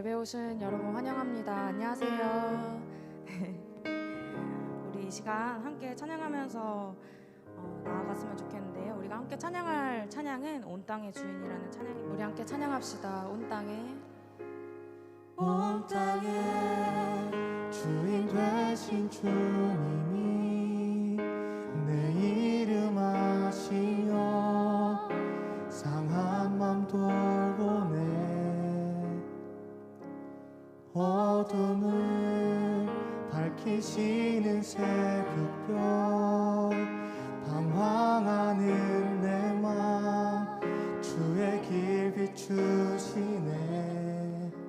예배 오신 여러분 환영합니다. 안녕하세요. 우리 이 시간 함께 찬양하면서 나아갔으면 좋겠는데요. 우리가 함께 찬양할 찬양은 온 땅의 주인이라는 찬양입니다. 우리 함께 찬양합시다. 온 땅에 주인 되신 주님이 내 이름 아시며 상한 맘 돌보네. 어둠을 밝히시는 새벽별 방황하는 내 맘 주의 길 비추시네.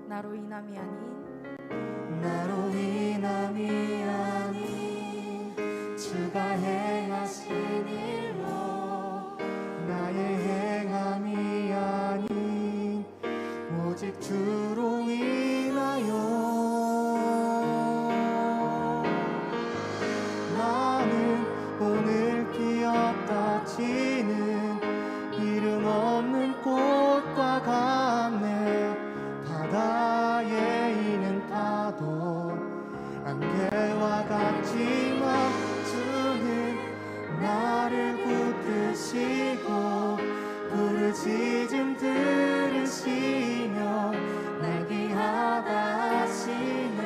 나로 인함이 아닌 주가 행하신 일로 나의 행함이 아닌 오직 주로 인하여 나는 오늘 피었다 지는 이름 없는 꽃과 같네. 바다에 있는 파도 안개와 같지만 주는 나를 붙드시고 부르짖음 들으시며 날 귀하다 하시네.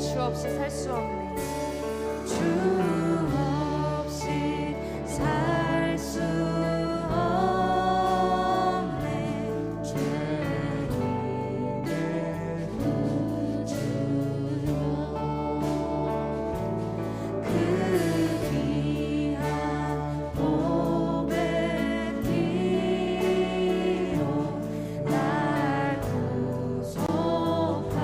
주 없이 살 수 없네. 주 없이 살 수 없네. 죄인의 주여 그 귀한 보배 피로 날 구속하소서.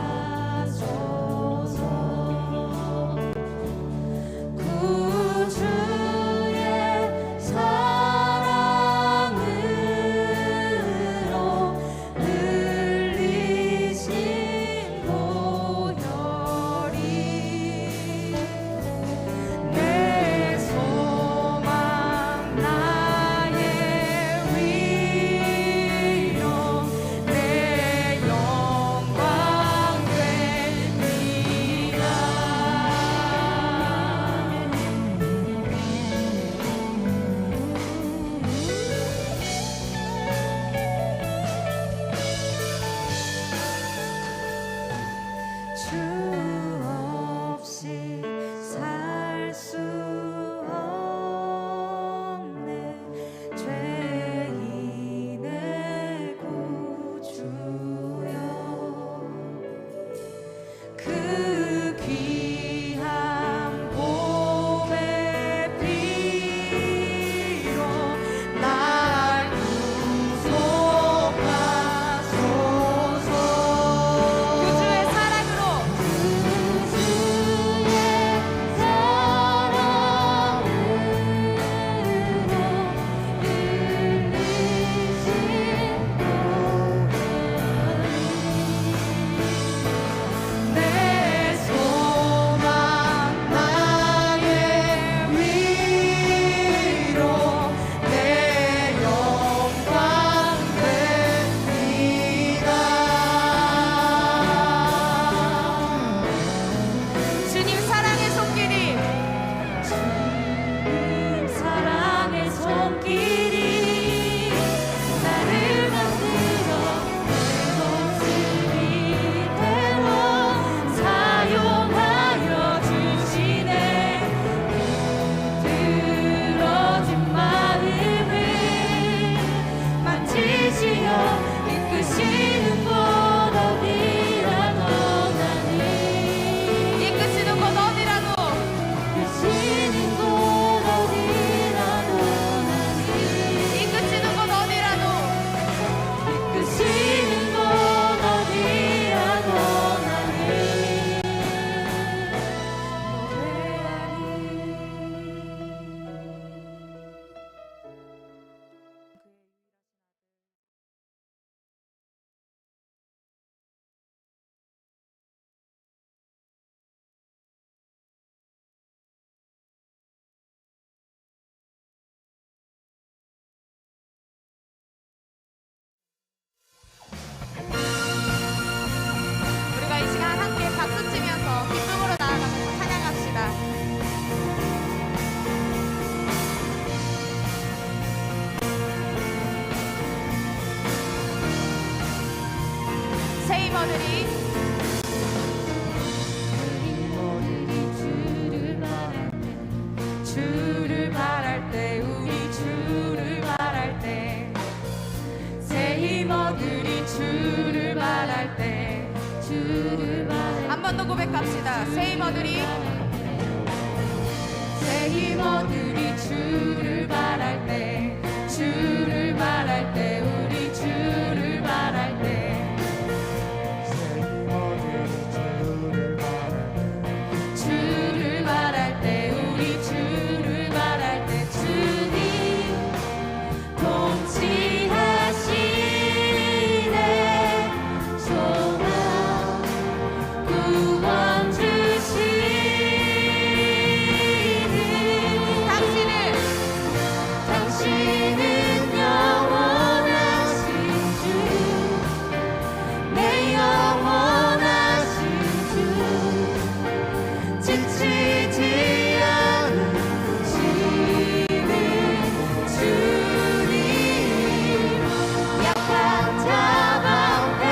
번 더 고백합시다. 새 힘어들이 주를 바랄 때, 주를 바랄 때, 우리 주를 바랄 때, 주를 바랄 때, 우리 주를 바랄 때, 주님 통치하시네 소망 구원 주시네. 당신은 영원하신 주, 내 영원하신 주, 지치지 않으시는 주님, 약한 자 방패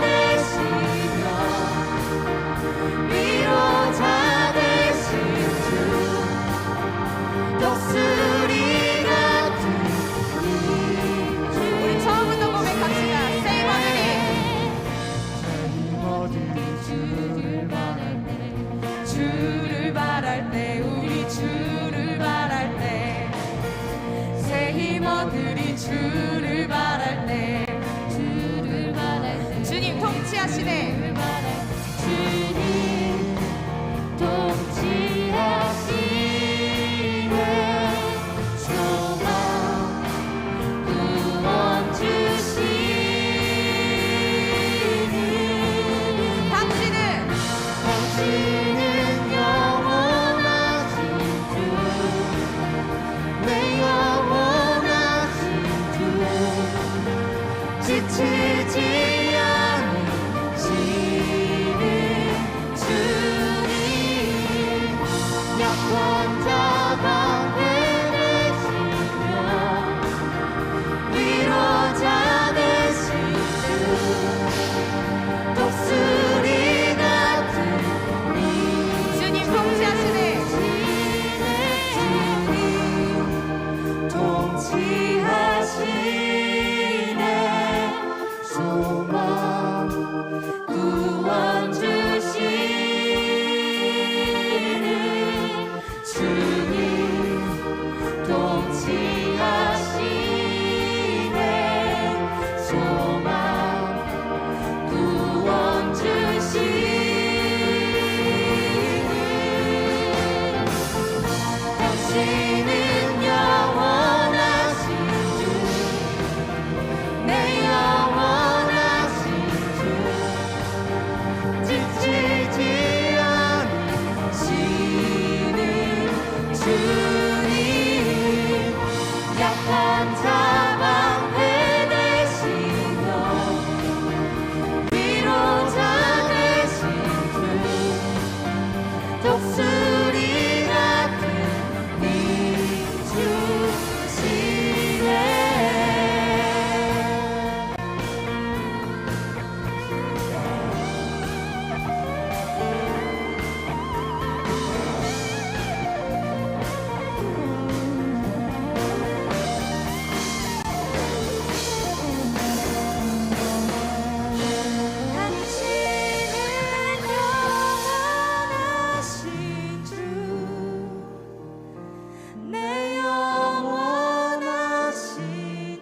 되시며 위로자 되신 주, 독수리 우리 처음부터 고백합시다. 새 힘어들이 주를 바랄 때, 주를 바랄 때, 우리 주를 바랄 때, 새 힘어들이 주를 바랄 때, 주를 바랄 때, 주님 통치하시네. 주님 통치하시네 소망 구원 주시니. 당신은 영원하신 주, 내 영원하신 주, 지치지 않으시는 주님, 약한 자 방패 되시며 위로자 되신 주, 독수리 같은 이 주님 통치하시네. 주님 통치하시네 소망 구원 주시는 주님 통치하시네 소망 구원 주시니. 당신은 영원하신 주, 내 영원하신 주, 지치지 않으시는 주님, 약한 자 방패 되시며 위로자 되신 주, 독수리 같은 이 주시네. 당신은 영원하신 주, 내 영원하신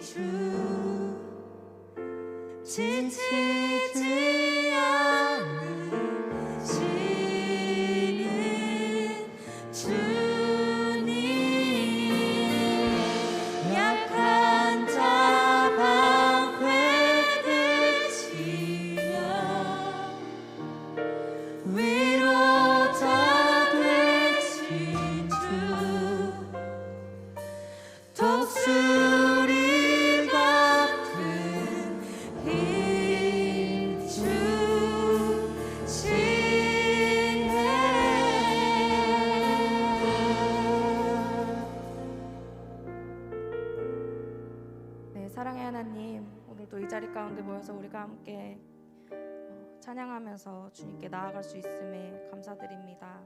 주, 지치지 않으시는 주님, 약한 자 방패 되시며 위로자 되신 주, 독수리 같은 힘 주시네. 네, 사랑의 하나님, 오늘도 이 자리 가운데 모여서 우리가 함께 찬양하면서 주님께 나아갈 수 있음에 감사드립니다.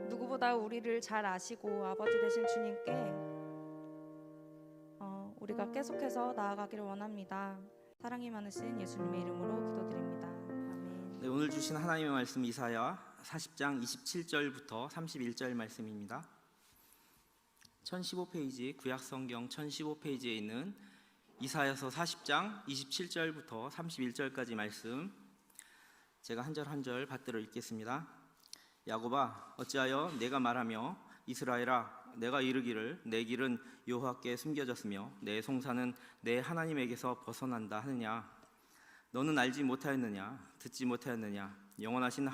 누구보다 우리를 잘 아시고 아버지 되신 주님께 우리가 계속해서 나아가기를 원합니다. 사랑이 많으신 예수님의 이름으로 기도드립니다. 아멘. 네, 오늘 주신 하나님의 말씀 이사야 40장 27절부터 31절 말씀입니다. 1015페이지 구약성경 1015페이지에 있는 이사야서 40장 27절부터 31절까지 말씀 제가 한 절 한 절 받들어 읽겠습니다. 야곱아 어찌하여 내가 말하며 이스라엘아 내가 이르기를 내 길은 여호와께 숨겨졌으며 내 송사는 내 하나님에게서 벗어난다 하느냐. 너는 알지 못하였느냐 듣지 못하였느냐. 영원하신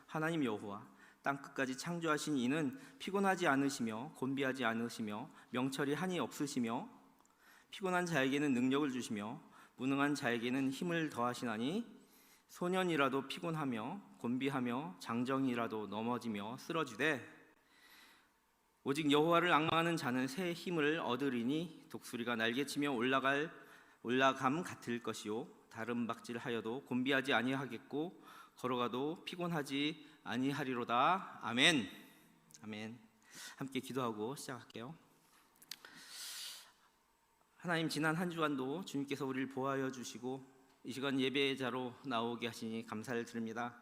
하나님 여호와 땅 끝까지 창조하신 이는 피곤하지 않으시며 곤비하지 않으시며 명철이 한이 없으시며 피곤한 자에게는 능력을 주시며 무능한 자에게는 힘을 더하시나니 소년이라도 피곤하며 곤비하며 장정이라도 넘어지며 쓰러지되 오직 여호와를 앙망하는 자는 새 힘을 얻으리니 독수리가 날개치며 올라감 같을 것이요 다름박질하여도 곤비하지 아니하겠고 걸어가도 피곤하지 아니하리로다. 아멘. 아멘. 함께 기도하고 시작할게요. 하나님 지난 한 주간도 주님께서 우리를 보호하여 주시고 이 시간 예배자로 나오게 하시니 감사를 드립니다.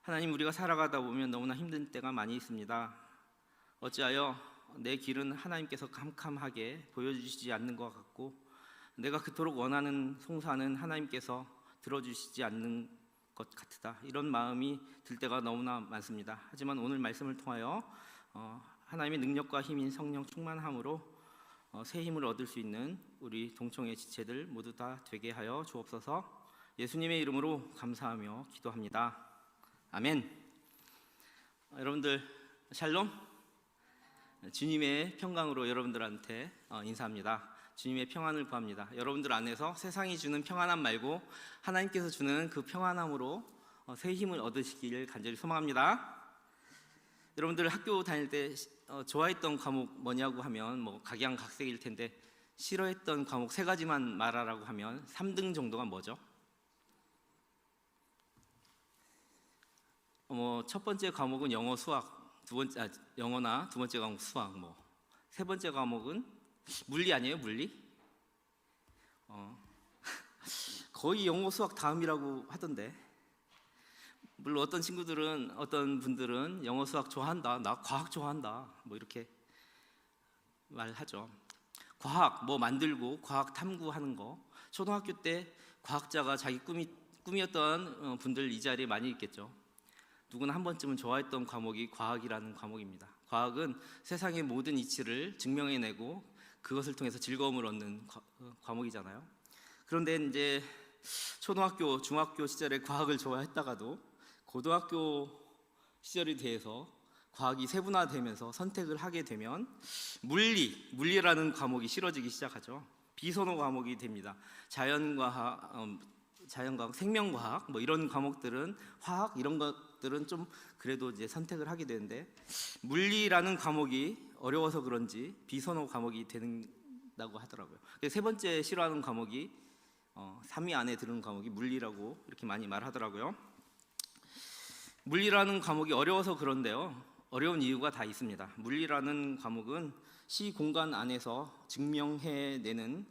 하나님 우리가 살아가다 보면 너무나 힘든 때가 많이 있습니다. 어찌하여 내 길은 하나님께서 캄캄하게 보여주시지 않는 것 같고 내가 그토록 원하는 송사는 하나님께서 들어주시지 않는 것 같다 이런 마음이 들 때가 너무나 많습니다. 하지만 오늘 말씀을 통하여 하나님의 능력과 힘인 성령 충만함으로 새 힘을 얻을 수 있는 우리 동청의 지체들 모두 다 되게 하여 주옵소서. 예수님의 이름으로 감사하며 기도합니다. 아멘. 여러분들 샬롬. 주님의 평강으로 여러분들한테 인사합니다. 주님의 평안을 구합니다. 여러분들 안에서 세상이 주는 평안함 말고 하나님께서 주는 그 평안함으로 새 힘을 얻으시길 간절히 소망합니다. 여러분들 학교 다닐 때 좋아했던 과목 뭐냐고 하면 뭐 각양각색일 텐데 싫어했던 과목 3가지만 말하라고 하면 3등 정도가 뭐죠? 첫 번째 과목은 영어, 수학, 영어나 두 번째 과목 수학, 세 번째 과목은 물리 아니에요? 물리? 거의 영어, 수학 다음이라고 하던데. 물론 어떤 분들은 영어, 수학 좋아한다, 나 과학 좋아한다, 이렇게 말하죠. 과학 만들고 과학 탐구하는 거. 초등학교 때 과학자가 자기 꿈이었던 분들 이 자리에 많이 있겠죠. 누구나 한 번쯤은 좋아했던 과목이 과학이라는 과목입니다. 과학은 세상의 모든 이치를 증명해내고 그것을 통해서 즐거움을 얻는 과목이잖아요. 그런데 이제 초등학교, 중학교 시절에 과학을 좋아했다가도 고등학교 시절이 돼서 과학이 세분화되면서 선택을 하게 되면 물리라는 과목이 싫어지기 시작하죠. 비선호 과목이 됩니다. 자연과학, 생명과학 이런 과목들은 화학 이런 것들은 좀 그래도 이제 선택을 하게 되는데 물리라는 과목이 어려워서 그런지 비선호 과목이 된다고 하더라고요. 세 번째 싫어하는 과목이 3위 안에 드는 과목이 물리라고 이렇게 많이 말하더라고요. 물리라는 과목이 어려워서 그런데요. 어려운 이유가 다 있습니다. 물리라는 과목은 시공간 안에서 증명해내는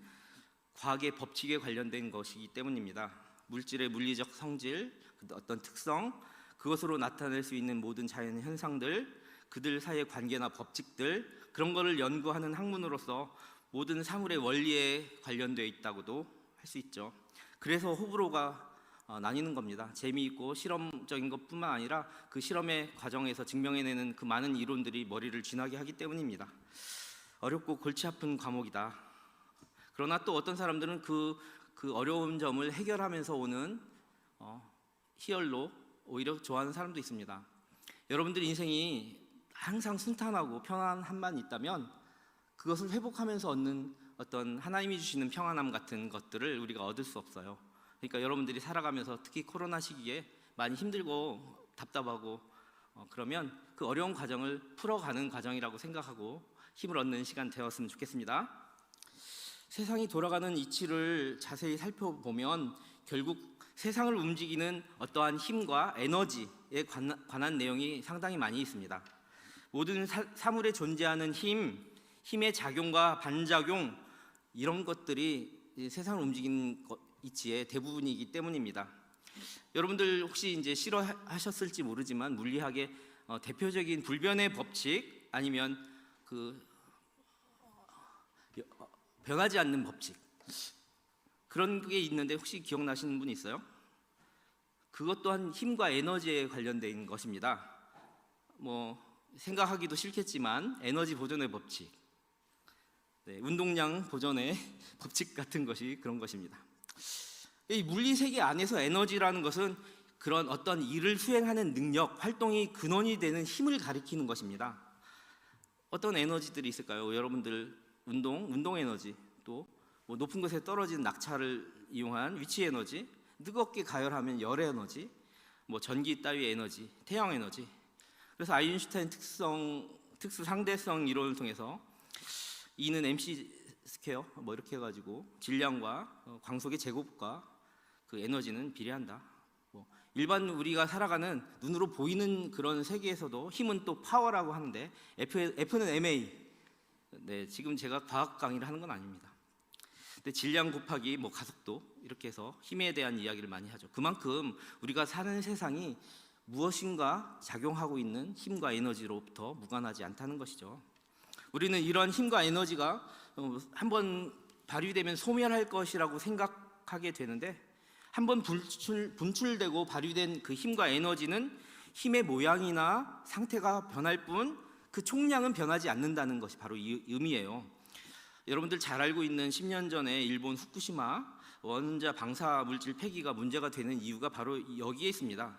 과학의 법칙에 관련된 것이기 때문입니다. 물질의 물리적 성질, 어떤 특성, 그것으로 나타낼 수 있는 모든 자연 현상들, 그들 사이의 관계나 법칙들, 그런 거를 연구하는 학문으로서 모든 사물의 원리에 관련되어 있다고도 할 수 있죠. 그래서 호불호가 나뉘는 겁니다. 재미있고 실험적인 것뿐만 아니라 그 실험의 과정에서 증명해내는 그 많은 이론들이 머리를 쥐나게 하기 때문입니다. 어렵고 골치 아픈 과목이다. 그러나 또 어떤 사람들은 그 어려운 점을 해결하면서 오는 희열로 오히려 좋아하는 사람도 있습니다. 여러분들 인생이 항상 순탄하고 편안함만 있다면 그것을 회복하면서 얻는 어떤 하나님이 주시는 평안함 같은 것들을 우리가 얻을 수 없어요. 그러니까 여러분들이 살아가면서 특히 코로나 시기에 많이 힘들고 답답하고 그러면 그 어려운 과정을 풀어가는 과정이라고 생각하고 힘을 얻는 시간 되었으면 좋겠습니다. 세상이 돌아가는 이치를 자세히 살펴보면 결국 세상을 움직이는 어떠한 힘과 에너지에 관한 내용이 상당히 많이 있습니다. 모든 사물에 존재하는 힘의 작용과 반작용 이런 것들이 세상을 움직이는 이치의 대부분이기 때문입니다. 여러분들 혹시 이제 싫어하셨을지 모르지만 물리학의 대표적인 불변의 법칙 아니면 변하지 않는 법칙 그런 게 있는데 혹시 기억나시는 분 있어요? 그것 또한 힘과 에너지에 관련된 것입니다. 뭐 생각하기도 싫겠지만 에너지 보존의 법칙, 네, 운동량 보존의 법칙 같은 것이 그런 것입니다. 이 물리 세계 안에서 에너지라는 것은 그런 어떤 일을 수행하는 능력, 활동이 근원이 되는 힘을 가리키는 것입니다. 어떤 에너지들이 있을까요? 여러분들 운동 에너지, 또 뭐 높은 곳에 떨어진 낙차를 이용한 위치 에너지, 뜨겁게 가열하면 열 에너지, 뭐 전기 따위 에너지, 태양 에너지. 그래서 아인슈타인 특수 상대성 이론을 통해서 E는 mc 스퀘어 뭐 이렇게 해가지고 질량과 광속의 제곱과 그 에너지는 비례한다. 뭐 일반 우리가 살아가는 눈으로 보이는 그런 세계에서도 힘은 또 파워라고 하는데 F는 ma. 네, 지금 제가 과학 강의를 하는 건 아닙니다. 근데 질량 곱하기 뭐 가속도 이렇게 해서 힘에 대한 이야기를 많이 하죠. 그만큼 우리가 사는 세상이 무엇인가 작용하고 있는 힘과 에너지로부터 무관하지 않다는 것이죠. 우리는 이런 힘과 에너지가 한번 발휘되면 소멸할 것이라고 생각하게 되는데 한번 분출되고 발휘된 그 힘과 에너지는 힘의 모양이나 상태가 변할 뿐 그 총량은 변하지 않는다는 것이 바로 이 의미예요. 여러분들 잘 알고 있는 10년 전에 일본 후쿠시마 원자 방사 물질 폐기가 문제가 되는 이유가 바로 여기에 있습니다.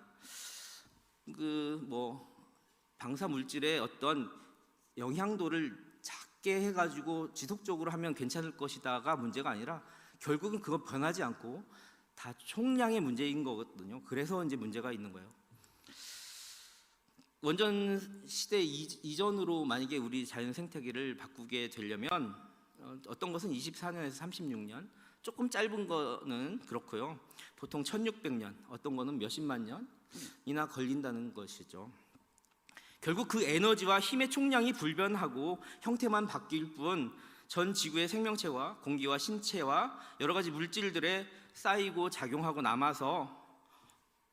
방사 물질의 어떤 영향도를 작게 해가지고 지속적으로 하면 괜찮을 것이다가 문제가 아니라 결국은 그건 변하지 않고 다 총량의 문제인 거거든요. 그래서 이제 문제가 있는 거예요. 원전 시대 이전으로 만약에 우리 자연 생태계를 바꾸게 되려면 어떤 것은 24년에서 36년, 조금 짧은 거는 그렇고요. 보통 1600년, 어떤 거는 몇십만 년이나 걸린다는 것이죠. 결국 그 에너지와 힘의 총량이 불변하고 형태만 바뀔 뿐 전 지구의 생명체와 공기와 신체와 여러 가지 물질들에 쌓이고 작용하고 남아서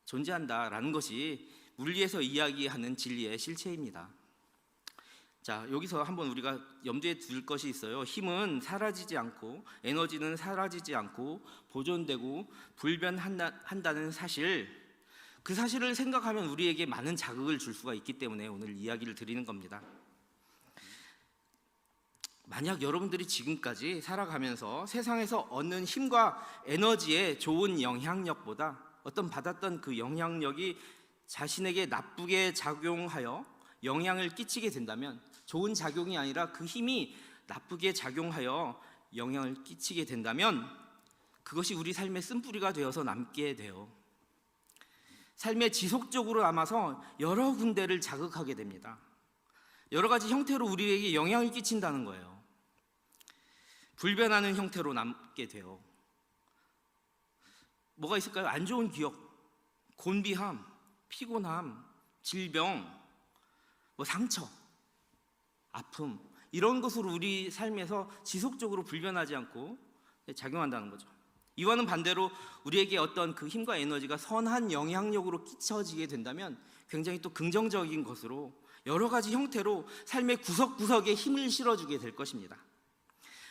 존재한다라는 것이 물리에서 이야기하는 진리의 실체입니다. 자, 여기서 한번 우리가 염두에 둘 것이 있어요. 힘은 사라지지 않고 에너지는 사라지지 않고 보존되고 불변한다는 사실, 그 사실을 생각하면 우리에게 많은 자극을 줄 수가 있기 때문에 오늘 이야기를 드리는 겁니다. 만약 여러분들이 지금까지 살아가면서 세상에서 얻는 힘과 에너지의 좋은 영향력보다 어떤 받았던 그 영향력이 자신에게 나쁘게 작용하여 영향을 끼치게 된다면, 좋은 작용이 아니라 그 힘이 나쁘게 작용하여 영향을 끼치게 된다면 그것이 우리 삶의 쓴뿌리가 되어서 남게 돼요. 삶에 지속적으로 남아서 여러 군데를 자극하게 됩니다. 여러 가지 형태로 우리에게 영향을 끼친다는 거예요. 불변하는 형태로 남게 돼요. 뭐가 있을까요? 안 좋은 기억, 곤비함, 피곤함, 질병, 상처, 아픔, 이런 것으로 우리 삶에서 지속적으로 불변하지 않고 작용한다는 거죠. 이와는 반대로 우리에게 어떤 그 힘과 에너지가 선한 영향력으로 끼쳐지게 된다면 굉장히 또 긍정적인 것으로 여러 가지 형태로 삶의 구석구석에 힘을 실어주게 될 것입니다.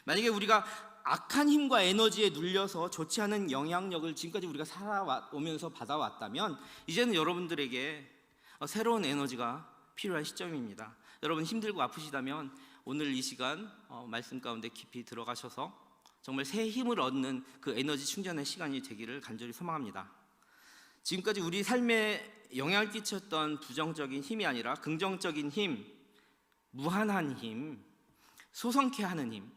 만약에 우리가 악한 힘과 에너지에 눌려서 좋지 않은 영향력을 지금까지 우리가 살아오면서 받아왔다면 이제는 여러분들에게 새로운 에너지가 필요한 시점입니다. 여러분 힘들고 아프시다면 오늘 이 시간 말씀 가운데 깊이 들어가셔서 정말 새 힘을 얻는 그 에너지 충전의 시간이 되기를 간절히 소망합니다. 지금까지 우리 삶에 영향을 끼쳤던 부정적인 힘이 아니라 긍정적인 힘, 무한한 힘, 소성케 하는 힘,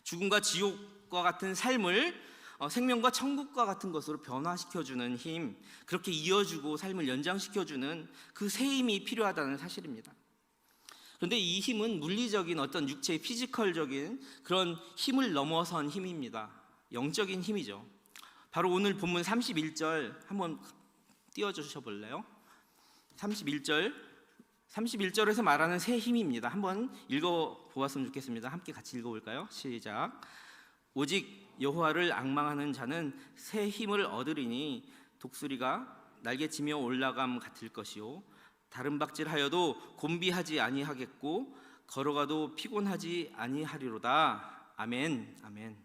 죽음과 지옥과 같은 삶을 생명과 천국과 같은 것으로 변화시켜주는 힘, 그렇게 이어주고 삶을 연장시켜주는 그 새 힘이 필요하다는 사실입니다. 그런데 이 힘은 물리적인 어떤 육체의 피지컬적인 그런 힘을 넘어선 힘입니다. 영적인 힘이죠. 바로 오늘 본문 31절 한번 띄워주셔 볼래요? 31절에서 말하는 새 힘입니다. 한번 읽어보았으면 좋겠습니다. 함께 같이 읽어볼까요? 시작. 오직 여호와를 앙망하는 자는 새 힘을 얻으리니 독수리가 날개치며 올라감 같을 것이요 다름박질하여도 곤비하지 아니하겠고 걸어가도 피곤하지 아니하리로다. 아멘. 아멘.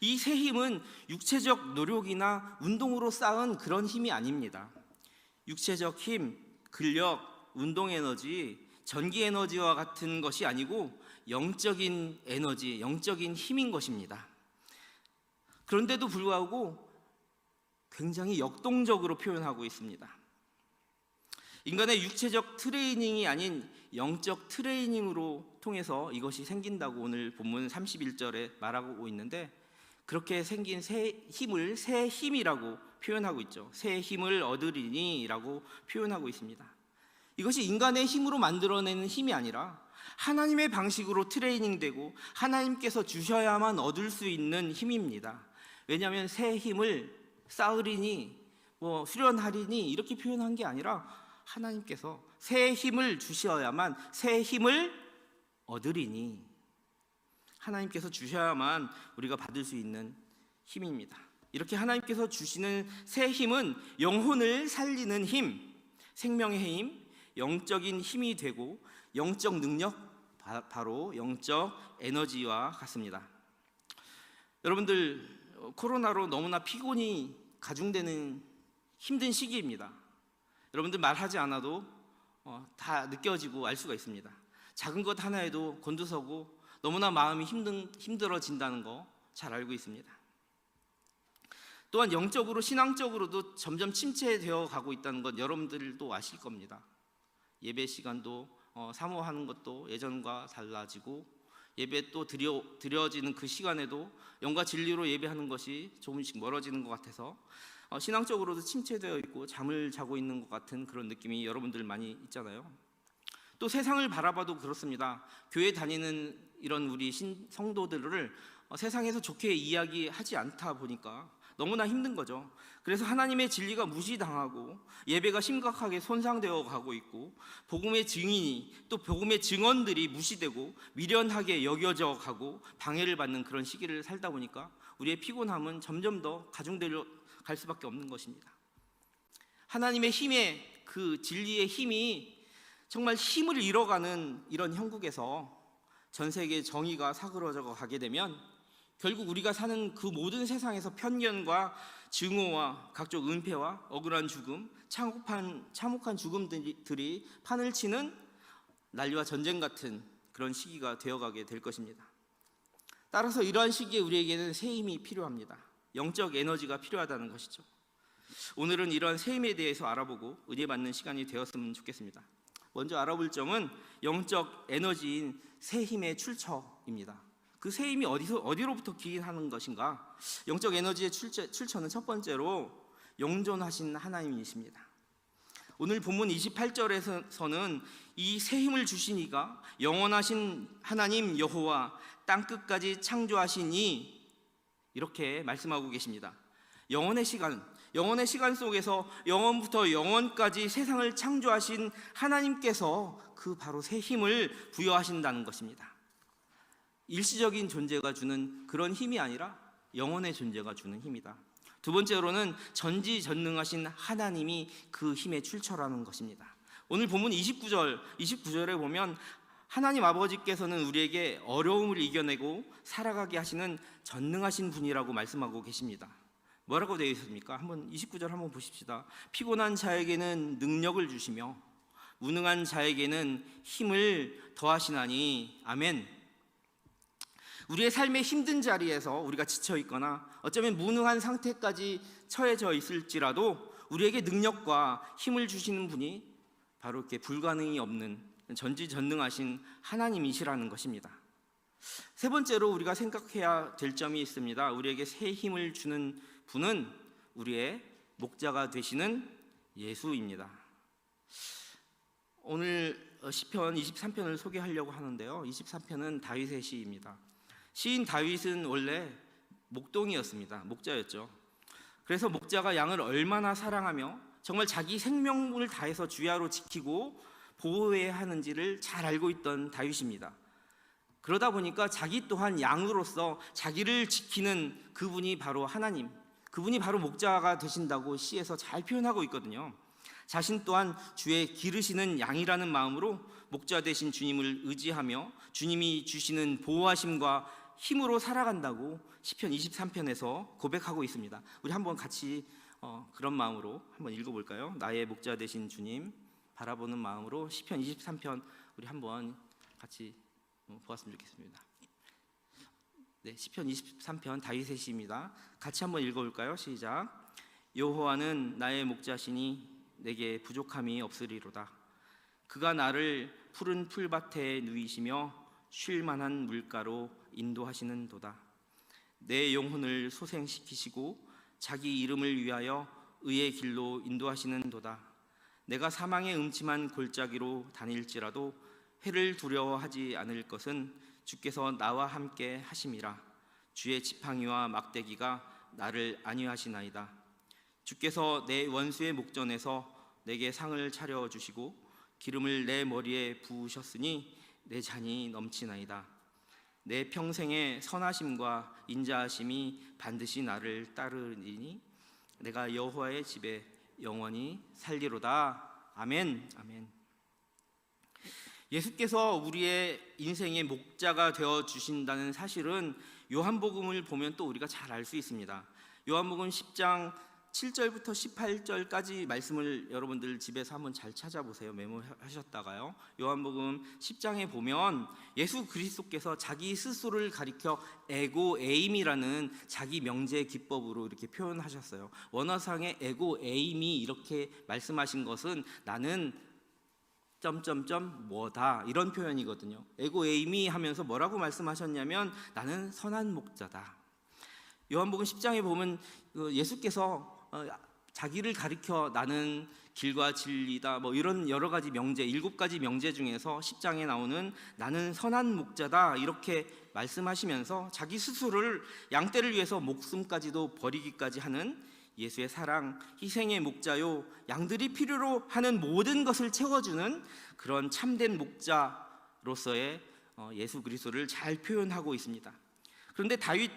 이 새 힘은 육체적 노력이나 운동으로 쌓은 그런 힘이 아닙니다. 육체적 힘, 근력, 운동 에너지, 전기 에너지와 같은 것이 아니고 영적인 에너지, 영적인 힘인 것입니다. 그런데도 불구하고 굉장히 역동적으로 표현하고 있습니다. 인간의 육체적 트레이닝이 아닌 영적 트레이닝으로 통해서 이것이 생긴다고 오늘 본문 31절에 말하고 있는데, 그렇게 생긴 새 힘을 새 힘이라고 표현하고 있죠. 새 힘을 얻으리니 라고 표현하고 있습니다. 이것이 인간의 힘으로 만들어내는 힘이 아니라 하나님의 방식으로 트레이닝되고 하나님께서 주셔야만 얻을 수 있는 힘입니다. 왜냐하면 새 힘을 쌓으리니 수련하리니 이렇게 표현한 게 아니라 하나님께서 새 힘을 주셔야만 새 힘을 얻으리니, 하나님께서 주셔야만 우리가 받을 수 있는 힘입니다. 이렇게 하나님께서 주시는 새 힘은 영혼을 살리는 힘, 생명의 힘, 영적인 힘이 되고 영적 능력, 바로 영적 에너지와 같습니다. 여러분들, 코로나로 너무나 피곤이 가중되는 힘든 시기입니다. 여러분들 말하지 않아도 다 느껴지고 알 수가 있습니다. 작은 것 하나에도 곤두서고 너무나 마음이 힘들어진다는 거 잘 알고 있습니다. 또한 영적으로, 신앙적으로도 점점 침체되어 가고 있다는 것 여러분들도 아실 겁니다. 예배 시간도 사모하는 것도 예전과 달라지고, 예배 또 드려지는 그 시간에도 영과 진리로 예배하는 것이 조금씩 멀어지는 것 같아서 신앙적으로도 침체되어 있고 잠을 자고 있는 것 같은 그런 느낌이 여러분들 많이 있잖아요. 또 세상을 바라봐도 그렇습니다. 교회 다니는 이런 우리 성도들을 세상에서 좋게 이야기하지 않다 보니까 너무나 힘든 거죠. 그래서 하나님의 진리가 무시당하고 예배가 심각하게 손상되어 가고 있고, 복음의 증인이 또 복음의 증언들이 무시되고 미련하게 여겨져 가고 방해를 받는 그런 시기를 살다 보니까 우리의 피곤함은 점점 더 가중되어 갈 수밖에 없는 것입니다. 하나님의 힘의, 그 진리의 힘이 정말 힘을 잃어가는 이런 형국에서 전 세계 정의가 사그러져 가게 되면 결국 우리가 사는 그 모든 세상에서 편견과 증오와 각종 은폐와 억울한 죽음, 참혹한 죽음들이 판을 치는 난리와 전쟁 같은 그런 시기가 되어가게 될 것입니다. 따라서 이러한 시기에 우리에게는 새 힘이 필요합니다. 영적 에너지가 필요하다는 것이죠. 오늘은 이러한 새 힘에 대해서 알아보고 은혜 받는 시간이 되었으면 좋겠습니다. 먼저 알아볼 점은 영적 에너지인 새 힘의 출처입니다. 그 새 힘이 어디로부터 기인하는 것인가? 영적 에너지의 출처는 첫 번째로 영존하신 하나님이십니다. 오늘 본문 28절에서는 이 새 힘을 주신 이가 영원하신 하나님 여호와 땅끝까지 창조하시니 이렇게 말씀하고 계십니다. 영원의 시간 속에서 영원부터 영원까지 세상을 창조하신 하나님께서 그 바로 새 힘을 부여하신다는 것입니다. 일시적인 존재가 주는 그런 힘이 아니라 영원의 존재가 주는 힘이다. 두 번째로는 전지전능하신 하나님이 그 힘의 출처라는 것입니다. 오늘 본문 29절에 보면 하나님 아버지께서는 우리에게 어려움을 이겨내고 살아가게 하시는 전능하신 분이라고 말씀하고 계십니다. 뭐라고 되어 있습니까? 29절 한번 보십시다. 피곤한 자에게는 능력을 주시며 무능한 자에게는 힘을 더하시나니. 아멘. 우리의 삶의 힘든 자리에서 우리가 지쳐 있거나 어쩌면 무능한 상태까지 처해져 있을지라도 우리에게 능력과 힘을 주시는 분이 바로 이렇게 불가능이 없는 전지전능하신 하나님이시라는 것입니다. 세 번째로 우리가 생각해야 될 점이 있습니다. 우리에게 새 힘을 주는 분은 우리의 목자가 되시는 예수입니다. 오늘 시편 23편을 소개하려고 하는데요. 23편은 다윗의 시입니다. 시인 다윗은 원래 목동이었습니다. 목자였죠. 그래서 목자가 양을 얼마나 사랑하며 정말 자기 생명을 다해서 주야로 지키고 보호해야 하는지를 잘 알고 있던 다윗입니다. 그러다 보니까 자기 또한 양으로서 자기를 지키는 그분이 바로 하나님, 그분이 바로 목자가 되신다고 시에서 잘 표현하고 있거든요. 자신 또한 주의 기르시는 양이라는 마음으로 목자 되신 주님을 의지하며 주님이 주시는 보호하심과 힘으로 살아간다고 시편 23편에서 고백하고 있습니다. 우리 한번 같이 그런 마음으로 한번 읽어볼까요? 나의 목자 되신 주님 바라보는 마음으로 시편 23편 우리 한번 같이 보았으면 좋겠습니다. 네, 시편 23편 다윗의 시입니다. 같이 한번 읽어볼까요? 시작. 여호와는 나의 목자시니 내게 부족함이 없으리로다. 그가 나를 푸른 풀밭에 누이시며 쉴 만한 물가로 인도하시는 도다. 내 영혼을 소생시키시고 자기 이름을 위하여 의의 길로 인도하시는 도다. 내가 사망의 음침한 골짜기로 다닐지라도 해를 두려워하지 않을 것은 주께서 나와 함께 하심이라. 주의 지팡이와 막대기가 나를 안위하시나이다. 주께서 내 원수의 목전에서 내게 상을 차려주시고 기름을 내 머리에 부으셨으니 내 잔이 넘치나이다. 내 평생의 선하심과 인자하심이 반드시 나를 따르리니 내가 여호와의 집에 영원히 살리로다. 아멘. 아멘. 예수께서 우리의 인생의 목자가 되어 주신다는 사실은 요한복음을 보면 또 우리가 잘 알 수 있습니다. 요한복음 10장 7절부터 18절까지 말씀을 여러분들 집에서 한번 잘 찾아보세요. 메모하셨다가요. 요한복음 10장에 보면 예수 그리스도께서 자기 스스로를 가리켜 에고에임이라는 자기 명제 기법으로 이렇게 표현하셨어요. 원어상의 에고에임이 이렇게 말씀하신 것은 나는 점점점 뭐다 이런 표현이거든요. 에고에임이 하면서 뭐라고 말씀하셨냐면 나는 선한 목자다. 요한복음 10장에 보면 예수께서 자기를 가리켜 나는 길과 진리다 뭐 이런 여러 가지 명제 7가지 명제 중에서 10장에 나오는 나는 선한 목자다 이렇게 말씀하시면서 자기 스스로를 양떼를 위해서 목숨까지도 버리기까지 하는 예수의 사랑, 희생의 목자요 양들이 필요로 하는 모든 것을 채워주는 그런 참된 목자로서의 예수 그리스도를 잘 표현하고 있습니다. 그런데 다윗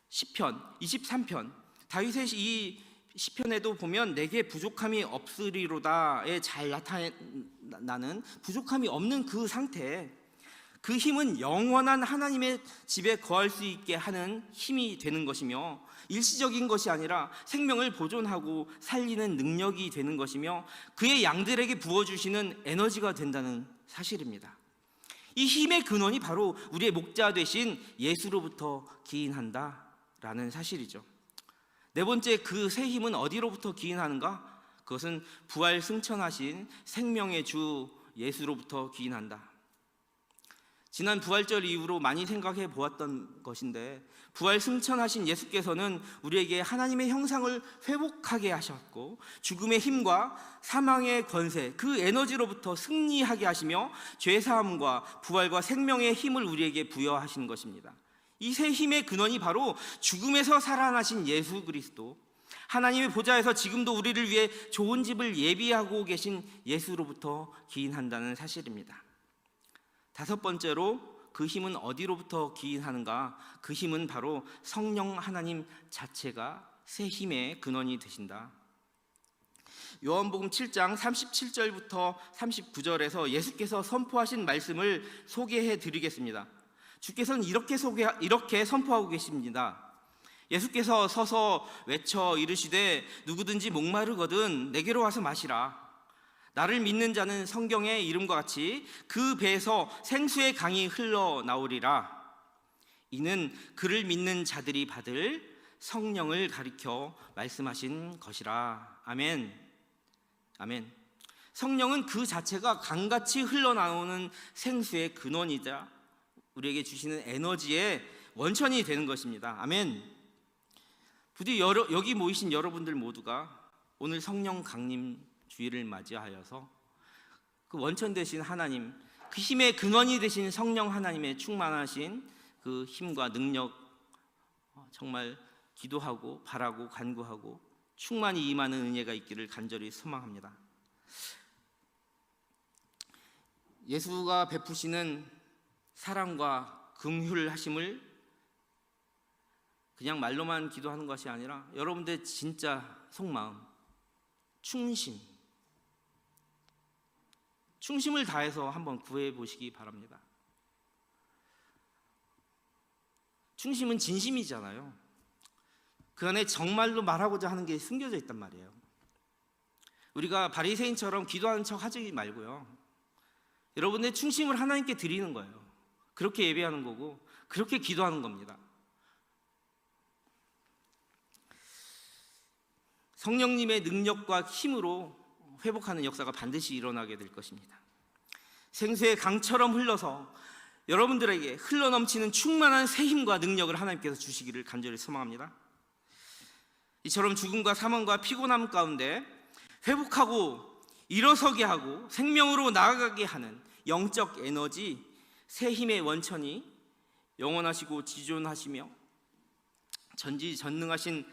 시편 23편 다윗의 이 시편에도 보면 내게 부족함이 없으리로다에 잘 나타나는 부족함이 없는 그 상태, 그 힘은 영원한 하나님의 집에 거할 수 있게 하는 힘이 되는 것이며 일시적인 것이 아니라 생명을 보존하고 살리는 능력이 되는 것이며 그의 양들에게 부어주시는 에너지가 된다는 사실입니다. 이 힘의 근원이 바로 우리의 목자 되신 예수로부터 기인한다라는 사실이죠. 네 번째, 그 새 힘은 어디로부터 기인하는가? 그것은 부활 승천하신 생명의 주 예수로부터 기인한다. 지난 부활절 이후로 많이 생각해 보았던 것인데 부활 승천하신 예수께서는 우리에게 하나님의 형상을 회복하게 하셨고 죽음의 힘과 사망의 권세, 그 에너지로부터 승리하게 하시며 죄사함과 부활과 생명의 힘을 우리에게 부여하신 것입니다. 이 새 힘의 근원이 바로 죽음에서 살아나신 예수 그리스도, 하나님의 보좌에서 지금도 우리를 위해 좋은 집을 예비하고 계신 예수로부터 기인한다는 사실입니다. 다섯 번째로 그 힘은 어디로부터 기인하는가? 그 힘은 바로 성령 하나님 자체가 새 힘의 근원이 되신다. 요한복음 7장 37절부터 39절에서 예수께서 선포하신 말씀을 소개해 드리겠습니다. 주께서는 이렇게 선포하고 계십니다. 예수께서 서서 외쳐 이르시되 누구든지 목마르거든 내게로 와서 마시라. 나를 믿는 자는 성경의 이름과 같이 그 배에서 생수의 강이 흘러나오리라. 이는 그를 믿는 자들이 받을 성령을 가리켜 말씀하신 것이라. 아멘. 아멘. 성령은 그 자체가 강같이 흘러나오는 생수의 근원이자 우리에게 주시는 에너지의 원천이 되는 것입니다. 아멘. 부디 여기 모이신 여러분들 모두가 오늘 성령 강림 주일을 맞이하여서 그 원천 되신 하나님, 그 힘의 근원이 되신 성령 하나님의 충만하신 그 힘과 능력 정말 기도하고 바라고 간구하고 충만히 임하는 은혜가 있기를 간절히 소망합니다. 예수가 베푸시는 사랑과 긍휼하심을 그냥 말로만 기도하는 것이 아니라 여러분들의 진짜 속마음, 충심을 다해서 한번 구해 보시기 바랍니다. 충심은 진심이잖아요. 그 안에 정말로 말하고자 하는 게 숨겨져 있단 말이에요. 우리가 바리새인처럼 기도하는 척 하지 말고요. 여러분의 충심을 하나님께 드리는 거예요. 그렇게 예배하는 거고 그렇게 기도하는 겁니다. 성령님의 능력과 힘으로 회복하는 역사가 반드시 일어나게 될 것입니다. 생수의 강처럼 흘러서 여러분들에게 흘러넘치는 충만한 새 힘과 능력을 하나님께서 주시기를 간절히 소망합니다. 이처럼 죽음과 사망과 피곤함 가운데 회복하고 일어서게 하고 생명으로 나아가게 하는 영적 에너지, 새 힘의 원천이 영원하시고 지존하시며 전지전능하신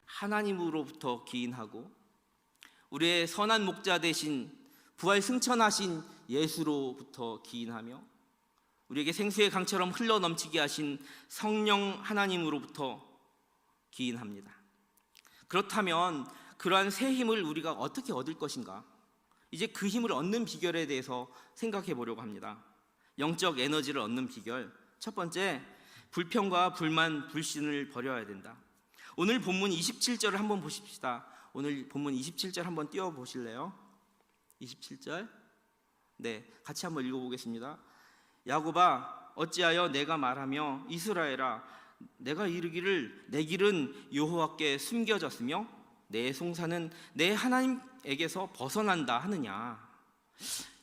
하나님으로부터 기인하고 우리의 선한 목자 되신 부활 승천하신 예수로부터 기인하며 우리에게 생수의 강처럼 흘러넘치게 하신 성령 하나님으로부터 기인합니다. 그렇다면 그러한 새 힘을 우리가 어떻게 얻을 것인가? 이제 그 힘을 얻는 비결에 대해서 생각해 보려고 합니다. 영적 에너지를 얻는 비결, 첫 번째, 불평과 불만, 불신을 버려야 된다. 오늘 본문 27절을 한번 보십시다. 오늘 본문 27절 한번 띄워 보실래요? 27절. 네, 같이 한번 읽어보겠습니다. 야곱아, 어찌하여 내가 말하며 이스라엘아, 내가 이르기를 내 길은 여호와께 숨겨졌으며 내 송사는 내 하나님에게서 벗어난다 하느냐.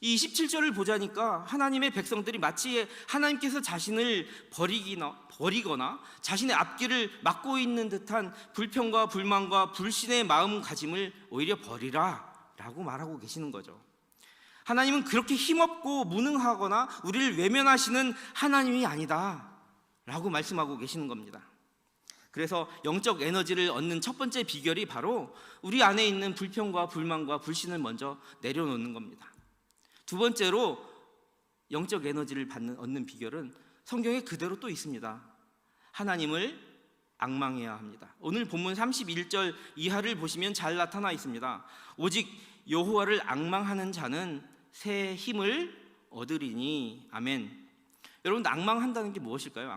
이 27절을 보자니까 하나님의 백성들이 마치 하나님께서 자신을 버리거나 자신의 앞길을 막고 있는 듯한 불평과 불만과 불신의 마음가짐을 오히려 버리라 라고 말하고 계시는 거죠. 하나님은 그렇게 힘없고 무능하거나 우리를 외면하시는 하나님이 아니다 라고 말씀하고 계시는 겁니다. 그래서 영적 에너지를 얻는 첫 번째 비결이 바로 우리 안에 있는 불평과 불만과 불신을 먼저 내려놓는 겁니다. 두 번째로 영적 에너지를 얻는 비결은 성경에 그대로 또 있습니다. 하나님을 앙망해야 합니다. 오늘 본문 31절 이하를 보시면 잘 나타나 있습니다. 오직 여호와를 앙망하는 자는 새 힘을 얻으리니. 아멘. 여러분, 앙망한다는 게 무엇일까요?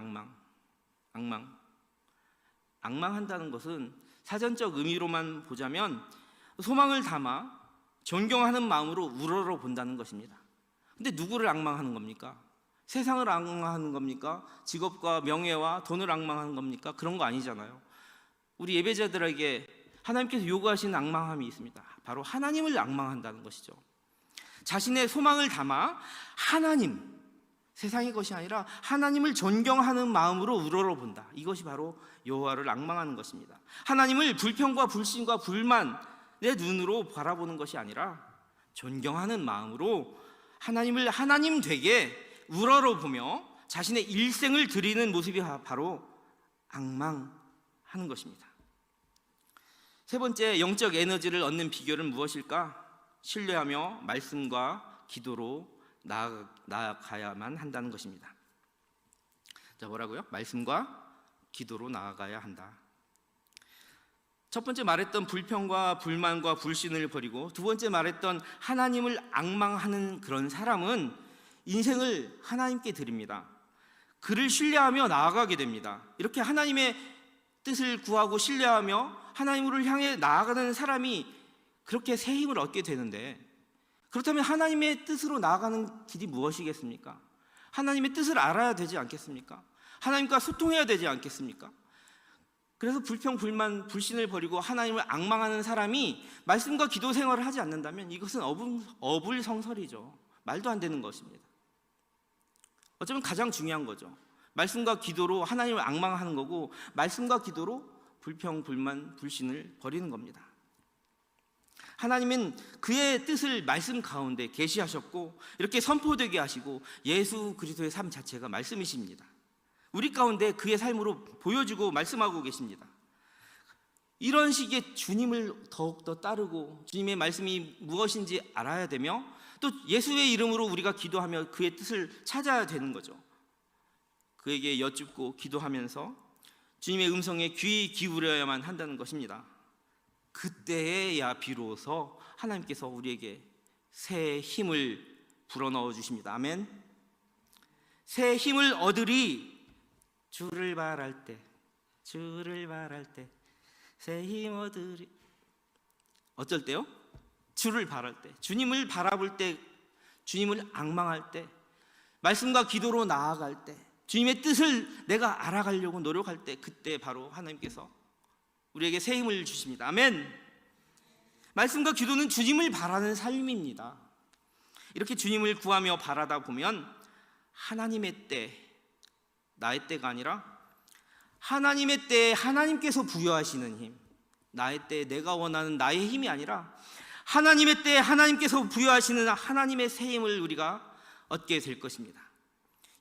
앙망한다는 것은 사전적 의미로만 보자면 소망을 담아 존경하는 마음으로 우러러 본다는 것입니다. 근데 누구를 앙망하는 겁니까? 세상을 앙망하는 겁니까? 직업과 명예와 돈을 앙망하는 겁니까? 그런 거 아니잖아요. 우리 예배자들에게 하나님께서 요구하시는 앙망함이 있습니다. 바로 하나님을 앙망한다는 것이죠. 자신의 소망을 담아 하나님, 세상의 것이 아니라 하나님을 존경하는 마음으로 우러러 본다. 이것이 바로 여호와를 앙망하는 것입니다. 하나님을 불평과 불신과 불만 내 눈으로 바라보는 것이 아니라 존경하는 마음으로 하나님을 하나님 되게 우러러 보며 자신의 일생을 드리는 모습이 바로 앙망하는 것입니다. 세 번째, 영적 에너지를 얻는 비결은 무엇일까? 신뢰하며 말씀과 기도로 나아가야만 한다는 것입니다. 자, 뭐라고요? 말씀과 기도로 나아가야 한다. 첫 번째 말했던 불평과 불만과 불신을 버리고 두 번째 말했던 하나님을 앙망하는 그런 사람은 인생을 하나님께 드립니다. 그를 신뢰하며 나아가게 됩니다. 이렇게 하나님의 뜻을 구하고 신뢰하며 하나님으로 향해 나아가는 사람이 그렇게 새 힘을 얻게 되는데, 그렇다면 하나님의 뜻으로 나아가는 길이 무엇이겠습니까? 하나님의 뜻을 알아야 되지 않겠습니까? 하나님과 소통해야 되지 않겠습니까? 그래서 불평, 불만, 불신을 버리고 하나님을 앙망하는 사람이 말씀과 기도 생활을 하지 않는다면 이것은 어불성설이죠. 말도 안 되는 것입니다. 어쩌면 가장 중요한 거죠. 말씀과 기도로 하나님을 앙망하는 거고, 말씀과 기도로 불평, 불만, 불신을 버리는 겁니다. 하나님은 그의 뜻을 말씀 가운데 계시하셨고 이렇게 선포되게 하시고 예수 그리스도의 삶 자체가 말씀이십니다. 우리 가운데 그의 삶으로 보여주고 말씀하고 계십니다. 이런 식의 주님을 더욱더 따르고 주님의 말씀이 무엇인지 알아야 되며 또 예수의 이름으로 우리가 기도하며 그의 뜻을 찾아야 되는 거죠. 그에게 여쭙고 기도하면서 주님의 음성에 귀 기울여야만 한다는 것입니다. 그때에야 비로소 하나님께서 우리에게 새 힘을 불어넣어 주십니다. 아멘. 새 힘을 얻으리 주를 바랄 때, 주를 바랄 때 새 힘 얻으리. 어쩔 때요? 주를 바랄 때, 주님을 바라볼 때, 주님을 앙망할 때, 말씀과 기도로 나아갈 때, 주님의 뜻을 내가 알아가려고 노력할 때, 그때 바로 하나님께서 우리에게 새 힘을 주십니다. 아멘. 말씀과 기도는 주님을 바라는 삶입니다. 이렇게 주님을 구하며 바라다 보면 하나님의 때, 나의 때가 아니라 하나님의 때에 하나님께서 부여하시는 힘, 나의 때에 내가 원하는 나의 힘이 아니라 하나님의 때에 하나님께서 부여하시는 하나님의 새 힘을 우리가 얻게 될 것입니다.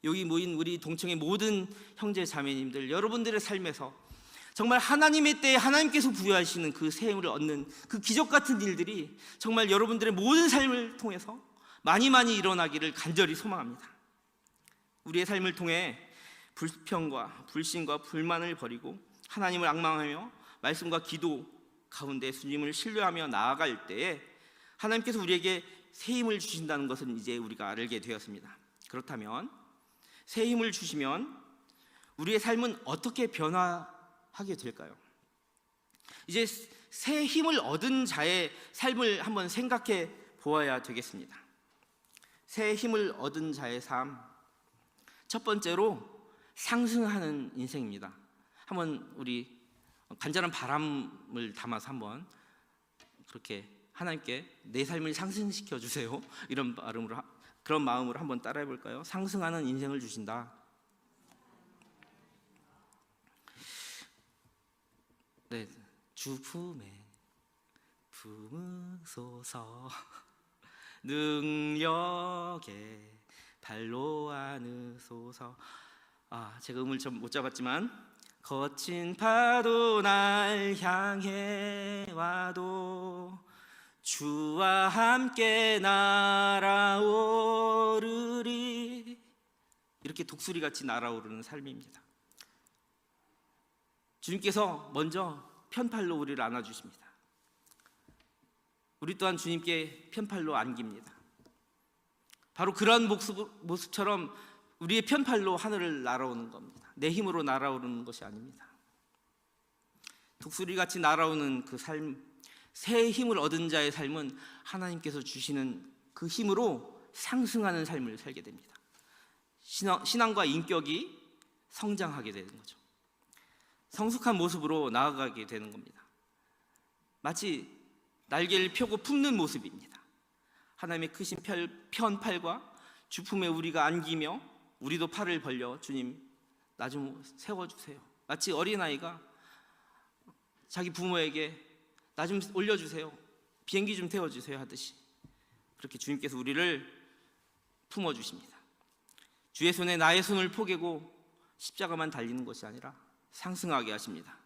여기 모인 우리 동청의 모든 형제 자매님들, 여러분들의 삶에서 정말 하나님의 때에 하나님께서 부여하시는 그 새 힘을 얻는 그 기적 같은 일들이 정말 여러분들의 모든 삶을 통해서 많이 일어나기를 간절히 소망합니다. 우리의 삶을 통해 불평과 불신과 불만을 버리고 하나님을 앙망하며 말씀과 기도 가운데 주님을 신뢰하며 나아갈 때에 하나님께서 우리에게 새 힘을 주신다는 것은 이제 우리가 알게 되었습니다. 그렇다면 새 힘을 주시면 우리의 삶은 어떻게 변화하게 될까요? 이제 새 힘을 얻은 자의 삶을 한번 생각해 보아야 되겠습니다. 새 힘을 얻은 자의 삶, 첫 번째로 상승하는 인생입니다. 한번 우리 간절한 바람을 담아서 한번 그렇게 하나님께 내 삶을 상승시켜 주세요, 이런 발음으로, 그런 마음으로 한번 따라해 볼까요? 상승하는 인생을 주신다. 네, 주 품에 품으소서 능력에 발로 안으소서. 제가 음을 좀 못 잡았지만, 거친 파도 날 향해 와도 주와 함께 날아오르리. 이렇게 독수리같이 날아오르는 삶입니다. 주님께서 먼저 편팔로 우리를 안아주십니다. 우리 또한 주님께 편팔로 안깁니다. 바로 그런 모습처럼 우리의 편팔로 하늘을 날아오는 겁니다. 내 힘으로 날아오르는 것이 아닙니다. 독수리같이 날아오는 그 삶, 새 힘을 얻은 자의 삶은 하나님께서 주시는 그 힘으로 상승하는 삶을 살게 됩니다. 신앙과 인격이 성장하게 되는 거죠. 성숙한 모습으로 나아가게 되는 겁니다. 마치 날개를 펴고 품는 모습입니다. 하나님의 크신 편팔과 주품에 우리가 안기며 우리도 팔을 벌려 주님 나 좀 세워주세요. 마치 어린아이가 자기 부모에게 나 좀 올려주세요, 비행기 좀 태워주세요 하듯이 그렇게 주님께서 우리를 품어주십니다. 주의 손에 나의 손을 포개고 십자가만 달리는 것이 아니라 상승하게 하십니다.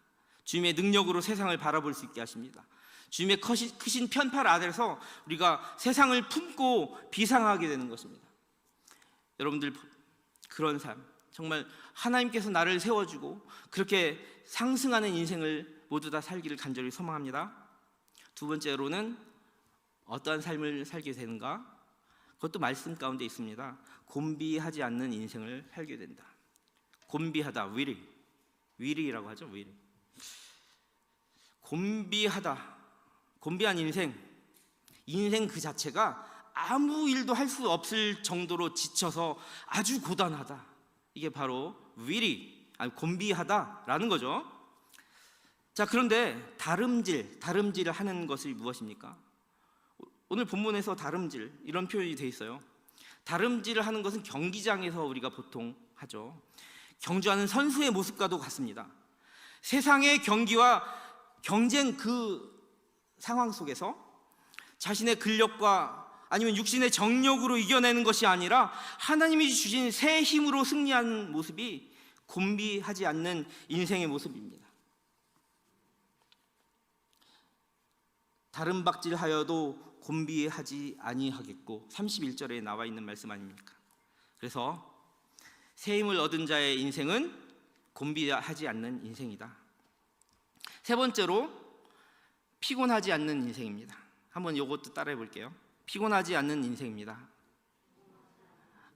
주님의 능력으로 세상을 바라볼 수 있게 하십니다. 주님의 크신 편팔 아래서 우리가 세상을 품고 비상하게 되는 것입니다. 여러분들 그런 삶, 정말 하나님께서 나를 세워주고 그렇게 상승하는 인생을 모두 다 살기를 간절히 소망합니다. 두 번째로는 어떠한 삶을 살게 되는가? 그것도 말씀 가운데 있습니다. 곤비하지 않는 인생을 살게 된다. 곤비하다, 위리라고 하죠. 위리. 곤비한 인생 그 자체가 아무 일도 할 수 없을 정도로 지쳐서 아주 고단하다. 이게 바로 곤비하다라는 거죠. 자, 그런데 다름질 하는 것이 무엇입니까? 오늘 본문에서 다름질, 이런 표현이 돼 있어요. 다름질을 하는 것은 경기장에서 우리가 보통 하죠. 경주하는 선수의 모습과도 같습니다. 세상의 경기와 경쟁 그 상황 속에서 자신의 근력과 아니면 육신의 정력으로 이겨내는 것이 아니라 하나님이 주신 새 힘으로 승리하는 모습이 곤비하지 않는 인생의 모습입니다. 다름박질하여도 곤비하지 아니하겠고, 31절에 나와 있는 말씀 아닙니까? 그래서 새 힘을 얻은 자의 인생은 곤비하지 않는 인생이다. 세 번째로 피곤하지 않는 인생입니다. 한번 이것도 따라해 볼게요. 피곤하지 않는 인생입니다.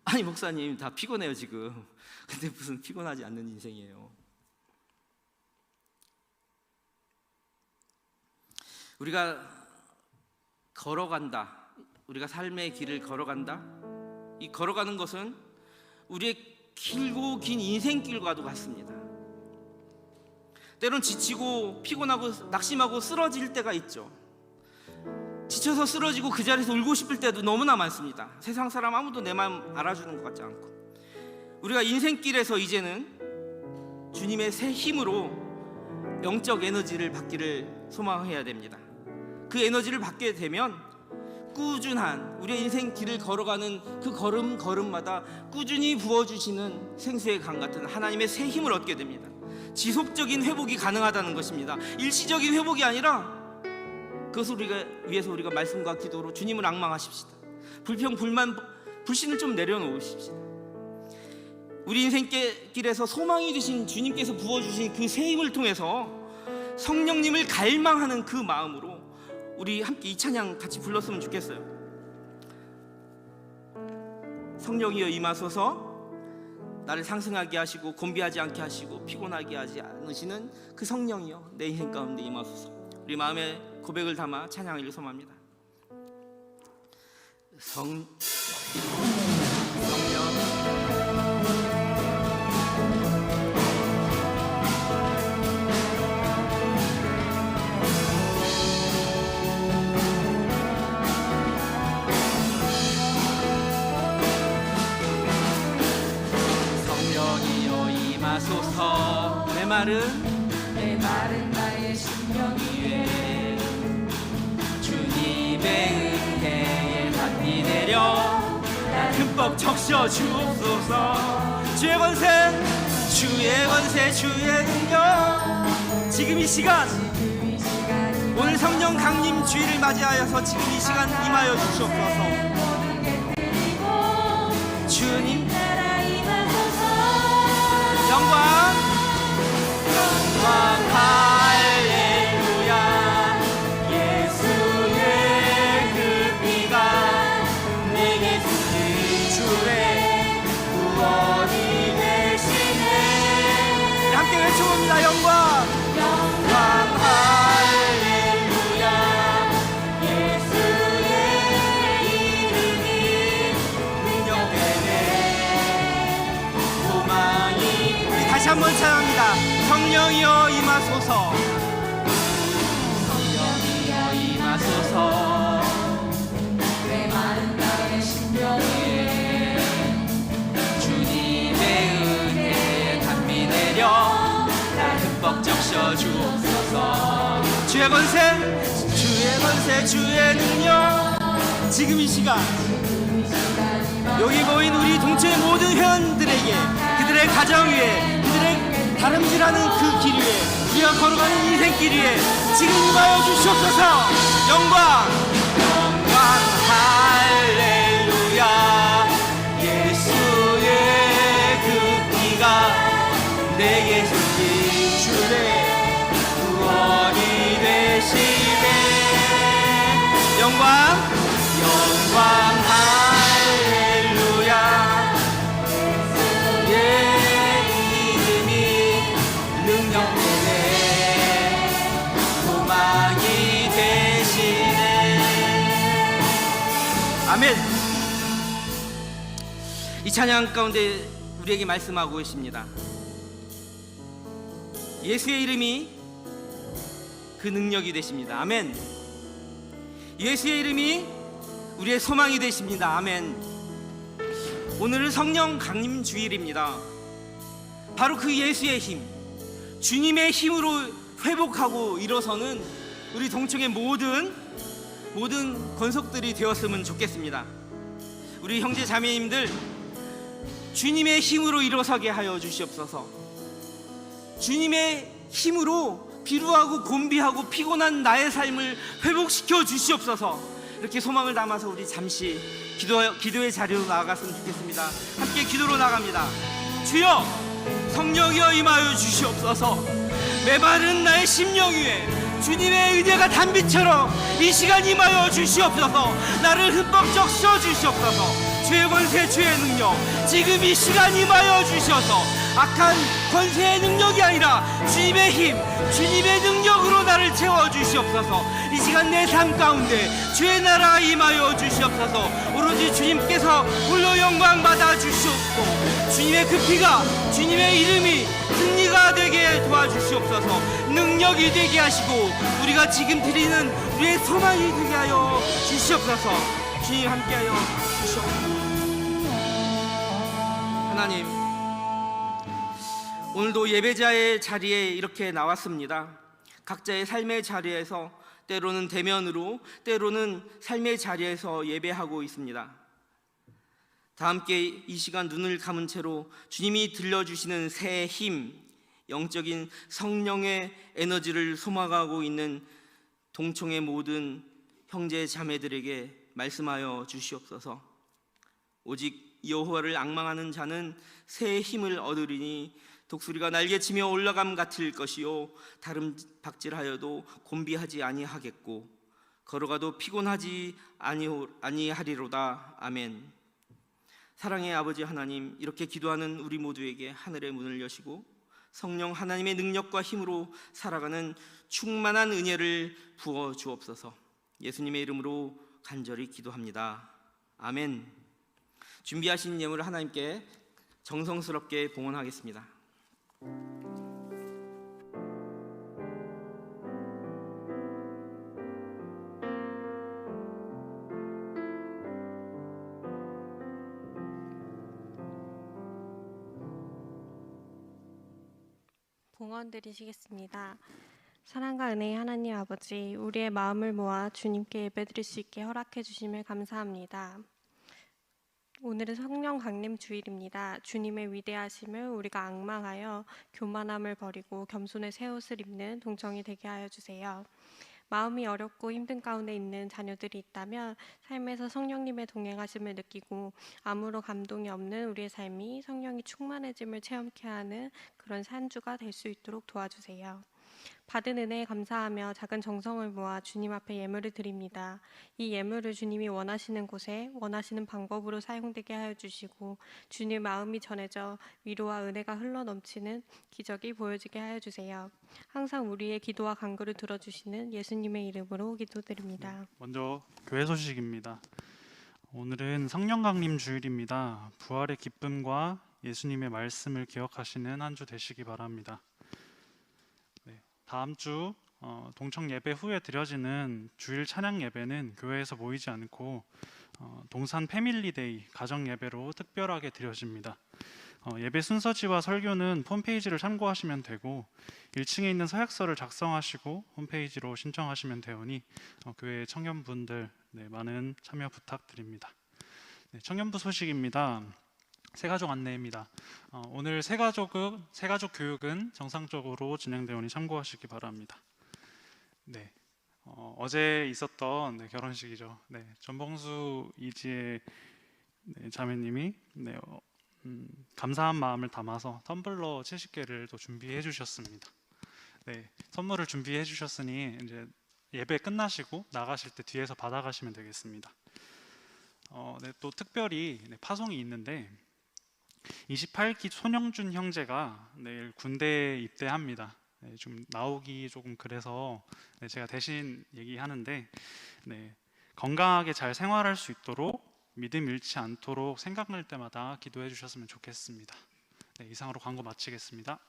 아니 목사님 다 피곤해요 지금. 근데 무슨 피곤하지 않는 인생이에요. 우리가 걸어간다, 우리가 삶의 길을 걸어간다. 이 걸어가는 것은 우리의 길고 긴 인생길과도 같습니다. 때론 지치고 피곤하고 낙심하고 쓰러질 때가 있죠. 지쳐서 쓰러지고 그 자리에서 울고 싶을 때도 너무나 많습니다. 세상 사람 아무도 내 마음 알아주는 것 같지 않고. 우리가 인생길에서 이제는 주님의 새 힘으로 영적 에너지를 받기를 소망해야 됩니다. 그 에너지를 받게 되면 꾸준한 우리의 인생 길을 걸어가는 그 걸음마다 꾸준히 부어주시는 생수의 강 같은 하나님의 새 힘을 얻게 됩니다. 지속적인 회복이 가능하다는 것입니다. 일시적인 회복이 아니라 그것을 위해서 우리가 말씀과 기도로 주님을 앙망하십시다. 불평, 불만, 불신을 좀 내려놓으십시다. 우리 인생길에서 소망이 되신 주님께서 부어주신 그 새 힘을 통해서 성령님을 갈망하는 그 마음으로 우리 함께 이 찬양 같이 불렀으면 좋겠어요. 성령이여 임하소서. 나를 상승하게 하시고 곤비하지 않게 하시고 피곤하게 하지 않으시는 그 성령이여 내 인생 가운데 임하소서. 우리 마음의 고백을 담아 찬양을 소망합니다. 성령 임하소서. 내 말은 나의 심령 위에 주님의 은혜에 닿니 내려 나 흠뻑 적셔 주옵소서. 주의 권세 주의 능력 지금 이 시간 오늘 성령 강림 주일을 맞이하여서 지금 이 시간 임하여 주시옵소서. 주님 영광 할렐루야. 예수의 그 피가 내게 주신 주의 구원이 되시네. 함께 외쳐봅니다. 영광 할렐루야. 예수의 이름이 능력되네. 소망이. 다시 한번 찬양합니다. 성령이여 임하소서. 성령이여 임하소서. 내 마른 나의 심령 위에 주님의 은혜에 담비 내려 나 흠뻑 적셔 주옵소서. 주의 권세 주의 능력 지금 이 시간 여기 모인 우리 동체의 모든 회원들에게 그들의 가정 위에 그들의 다름질하는 그 길 위에 우리가 걸어가는 인생길 위에 지금 임하여 주시옵소서. 영광 할렐루야. 예수의 그 피가 내게 주신 주의 구원이 되시네. 영광 할렐루야. 예 이름이 능력되네. 소망이 되시네. 아멘. 이 찬양 가운데 우리에게 말씀하고 계십니다. 예수의 이름이 그 능력이 되십니다. 아멘. 예수의 이름이 우리의 소망이 되십니다. 아멘. 오늘은 성령 강림 주일입니다. 바로 그 예수의 힘, 주님의 힘으로 회복하고 일어서는 우리 동청의 모든 권속들이 되었으면 좋겠습니다. 우리 형제 자매님들 주님의 힘으로 일어서게 하여 주시옵소서. 주님의 힘으로 비루하고 곤비하고 피곤한 나의 삶을 회복시켜 주시옵소서. 이렇게 소망을 담아서 우리 잠시 기도의 자리로 나아갔으면 좋겠습니다. 함께 기도로 나갑니다. 주여 성령이여 임하여 주시옵소서. 메마른 나의 심령 위에 주님의 은혜가 단비처럼 이 시간 임하여 주시옵소서. 나를 흠뻑 적셔 주시옵소서. 주의 권세 주의 능력 지금 이 시간 임하여 주셔서 악한 권세의 능력이 아니라 주님의 힘 주님의 능력으로 나를 채워 주시옵소서. 이 시간 내 삶 가운데 주의 나라가 임하여 주시옵소서. 오로지 주님께서 홀로 영광 받아 주시옵고 주님의 그 피가 주님의 이름이 승리가 되게 도와주시옵소서. 능력이 되게 하시고 우리가 지금 드리는 우리의 소망이 되게 하여 주시옵소서. 주님 함께하여 주시옵소서. 하나님, 오늘도 예배자의 자리에 이렇게 나왔습니다. 각자의 삶의 자리에서 때로는 대면으로 때로는 삶의 자리에서 예배하고 있습니다. 다 함께 이 시간 눈을 감은 채로 주님이 들려주시는 새 힘, 영적인 성령의 에너지를 소망하고 있는 동청의 모든 형제 자매들에게 말씀하여 주시옵소서. 오직 여호와를 앙망하는 자는 새 힘을 얻으리니 독수리가 날개치며 올라감 같을 것이요 다름 박질하여도 곤비하지 아니하겠고 걸어가도 피곤하지 아니하리로다. 아멘. 사랑의 아버지 하나님, 이렇게 기도하는 우리 모두에게 하늘의 문을 여시고 성령 하나님의 능력과 힘으로 살아가는 충만한 은혜를 부어 주옵소서. 예수님의 이름으로 간절히 기도합니다. 아멘. 준비하신 예물을 하나님께 정성스럽게 봉헌하겠습니다. 봉헌 드리시겠습니다. 사랑과 은혜의 하나님 아버지, 우리의 마음을 모아 주님께 예배드릴 수 있게 허락해 주심을 감사합니다. 오늘은 성령 강림 주일입니다. 주님의 위대하심을 우리가 앙망하여 교만함을 버리고 겸손의 새 옷을 입는 동청이 되게 하여 주세요. 마음이 어렵고 힘든 가운데 있는 자녀들이 있다면 삶에서 성령님의 동행하심을 느끼고 아무런 감동이 없는 우리의 삶이 성령이 충만해짐을 체험케 하는 그런 산주가 될 수 있도록 도와주세요. 받은 은혜에 감사하며 작은 정성을 모아 주님 앞에 예물을 드립니다. 이 예물을 주님이 원하시는 곳에 원하시는 방법으로 사용되게 하여 주시고 주님 마음이 전해져 위로와 은혜가 흘러넘치는 기적이 보여지게 하여 주세요. 항상 우리의 기도와 간구를 들어주시는 예수님의 이름으로 기도드립니다. 먼저 교회 소식입니다. 오늘은 성령 강림 주일입니다. 부활의 기쁨과 예수님의 말씀을 기억하시는 한 주 되시기 바랍니다. 다음 주 동청 예배 후에 드려지는 주일 찬양 예배는 교회에서 모이지 않고 동산 패밀리데이 가정 예배로 특별하게 드려집니다. 예배 순서지와 설교는 홈페이지를 참고하시면 되고 1층에 있는 서약서를 작성하시고 홈페이지로 신청하시면 되오니 교회 청년분들 많은 참여 부탁드립니다. 청년부 소식입니다. 새가족 안내입니다. 오늘 새가족 교육은 정상적으로 진행되오니 참고하시기 바랍니다. 어제 있었던 결혼식이죠. 전봉수 이지의 자매님이 감사한 마음을 담아서 텀블러 70개를 또 준비해 주셨습니다. 선물을 준비해 주셨으니 이제 예배 끝나시고 나가실 때 뒤에서 받아가시면 되겠습니다. 또 특별히 파송이 있는데 28기 손영준 형제가 내일 군대에 입대합니다. 좀 나오기 조금 그래서 제가 대신 얘기하는데 건강하게 잘 생활할 수 있도록 믿음 잃지 않도록 생각날 때마다 기도해 주셨으면 좋겠습니다. 이상으로 광고 마치겠습니다.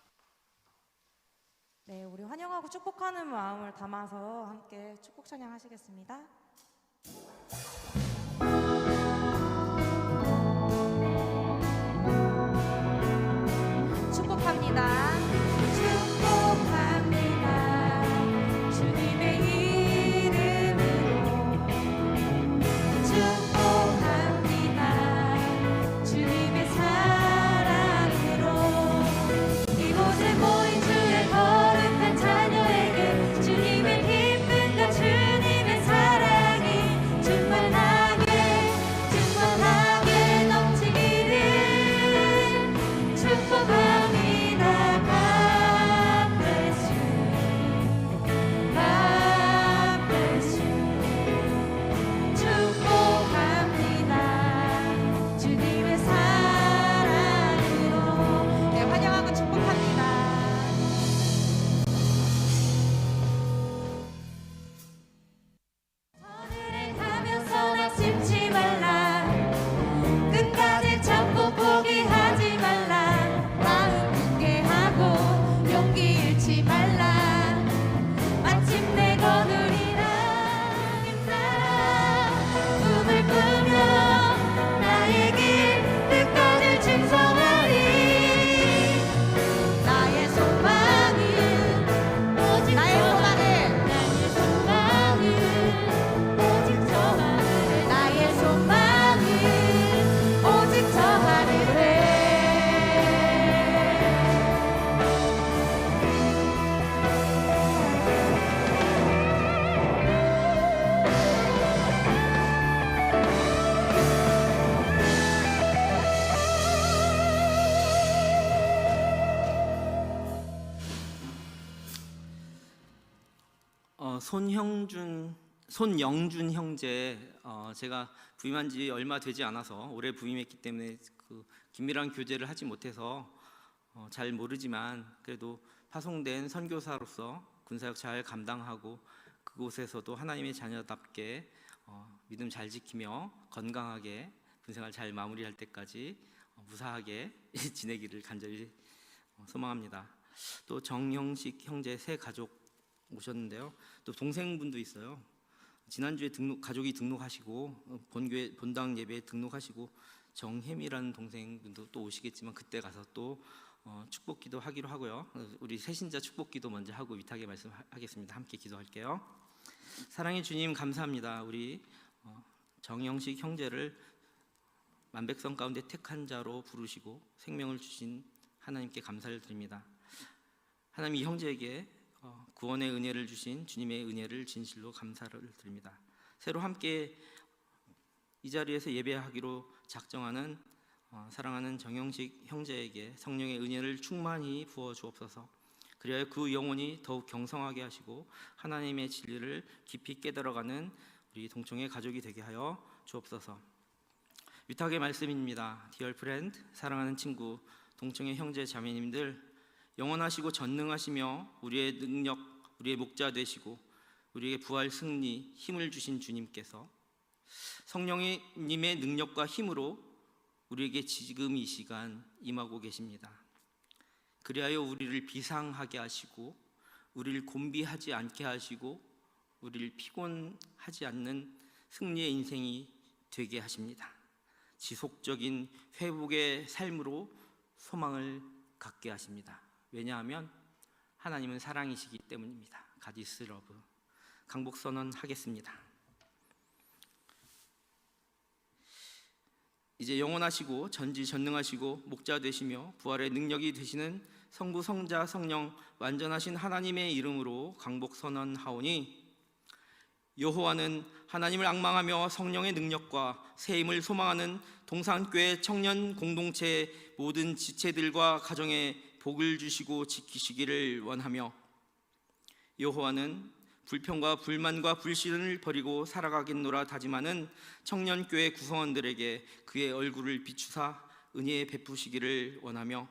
네, 우리 환영하고 축복하는 마음을 담아서 함께 축복 찬양하시겠습니다. 축복합니다. 축복합니다. 주님의 이름으로 축복합니다. 주님의 사랑으로 이곳에 모인 주의 거룩한 자녀에게 주님의 기쁨과 주님의 사랑 손영준 형제, 제가 부임한 지 얼마 되지 않아서 올해 부임했기 때문에 그 긴밀한 교제를 하지 못해서 잘 모르지만 그래도 파송된 선교사로서 군사역 잘 감당하고 그곳에서도 하나님의 자녀답게 믿음 잘 지키며 건강하게 군생활 잘 마무리할 때까지 무사하게 지내기를 간절히 소망합니다. 또 정형식 형제 세 가족 오셨는데요. 또 동생분도 있어요. 지난주에 가족이 등록하시고 본당 예배에 등록하시고 정혜미라는 동생분도 또 오시겠지만 그때 가서 또 축복기도 하기로 하고요. 우리 새신자 축복기도 먼저 하고 위탁의 말씀하겠습니다. 함께 기도할게요. 사랑의 주님 감사합니다. 우리 정영식 형제를 만백성 가운데 택한 자로 부르시고 생명을 주신 하나님께 감사를 드립니다. 하나님 이 형제에게 구원의 은혜를 주신 주님의 은혜를 진실로 감사를 드립니다. 새로 함께 이 자리에서 예배하기로 작정하는 사랑하는 정영식 형제에게 성령의 은혜를 충만히 부어 주옵소서. 그리하여 그 영혼이 더욱 경성하게 하시고 하나님의 진리를 깊이 깨달아가는 우리 동청의 가족이 되게 하여 주옵소서. 위탁의 말씀입니다. Dear friend, 사랑하는 친구, 동청의 형제 자매님들, 영원하시고 전능하시며 우리의 능력, 우리의 목자 되시고 우리에게 부활 승리, 힘을 주신 주님께서 성령님의 능력과 힘으로 우리에게 지금 이 시간 임하고 계십니다. 그리하여 우리를 비상하게 하시고 우리를 곤비하지 않게 하시고 우리를 피곤하지 않는 승리의 인생이 되게 하십니다. 지속적인 회복의 삶으로 소망을 갖게 하십니다. 왜냐하면 하나님은 사랑이시기 때문입니다. God is love. 강복 선언하겠습니다. 이제 영원하시고 전지전능하시고 목자 되시며 부활의 능력이 되시는 성부 성자 성령 완전하신 하나님의 이름으로 강복 선언하오니 여호와는 하나님을 앙망하며 성령의 능력과 새 힘을 소망하는 동산교회 청년 공동체 모든 지체들과 가정에 복을 주시고 지키시기를 원하며 여호와는 불평과 불만과 불신을 버리고 살아가겠노라 다짐하는 청년교회 구성원들에게 그의 얼굴을 비추사 은혜 베푸시기를 원하며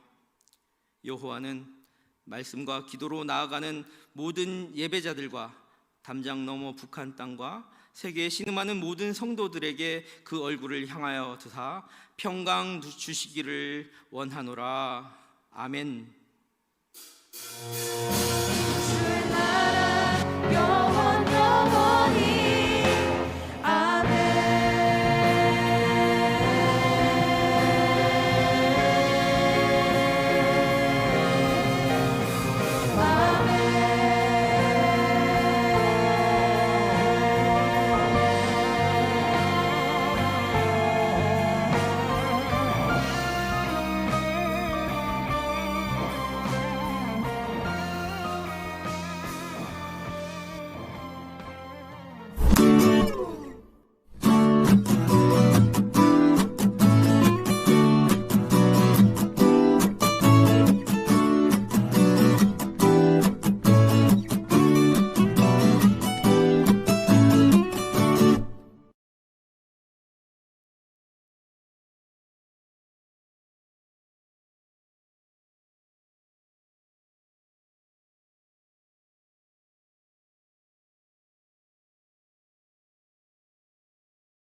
여호와는 말씀과 기도로 나아가는 모든 예배자들과 담장 너머 북한 땅과 세계에 신음하는 모든 성도들에게 그 얼굴을 향하여 두사 평강 주시기를 원하노라. 아멘. 주의 나라 영원 영원